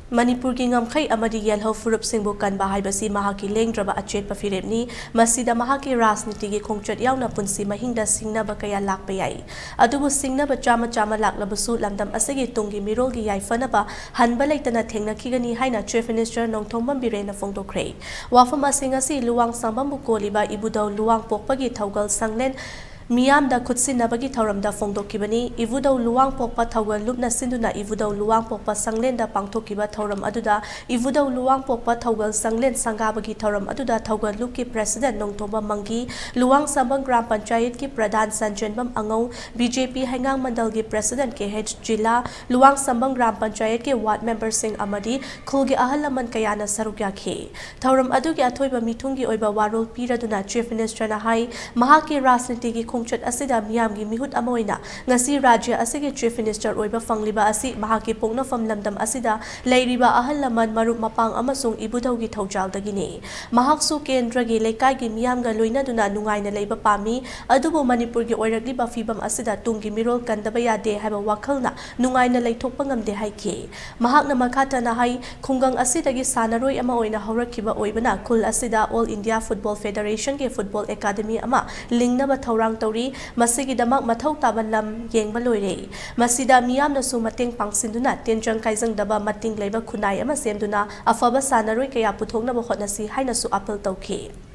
Manipur ki ngamkhai amadi yelho furup singbu kanba haibasi mahakki lengdraba achetpa phirepni masida mahakki rajniti gi khongchat yauna punsi mahingda singnaba kaya lakpa yai adubu singnaba chama laklabasu lamdam asegi tungi mirolgi yai fanaba hanba leitana thengnakhigani haina chief minister nongthongbam birena phongdokhre wafam asingasi luwang sambambu koliba ibudau luwang pokpagi thaugal sanglen Miyamda kutsinabagi thauramda phongdokhibani ibudau luwang pokpa thaugal lupna sinduna ibudau luwang pokpa sanglenda pangthokiba thauram aduda ibudau luwang pokpa thaugal sanglen sangabagi thauram aduda thaugal lupki president nongthomba mangi luwang sambang gram panchayat ki pradhan sanjenbam angau BJP hangang mandal gi president KH jila luwang sambang gram panchayat ke ward member sing amadi khulgi ahalaman kayana saruk yakhe thauram adugi athoiba mithungi oiba warol piraduna chief minister na hai mahakki rajniti gi khongchat asida miyamgi mihut amoina ngasi rajya asigi chief minister oiba fangliba asi mahakki pongnafam lamdam asida leiriba ahal laman marup mapang amasung ibudaugi thaujaldagini mahaksu kendragi lekai miyamga loinaduna nungaina leiba pami adubu manipur gi oirakliba fibam asida tungi mirol kandaba yade haiba wakhalna nungaina leithokpa ngamde haike mahakna makhata na hai khungang asidagi sanaroi ama oina haurakhiba oibana khul asida all india football federation ke football academy ama lingnaba thaurang Tori masigi damak mathau tabalam yengba loire masida miyamna su mateng pangsinduna tenjang kaijang daba mating leiba khunai ama semduna afaba sanaroi kaya puthokna ba hotnasi haina su apel tawkhe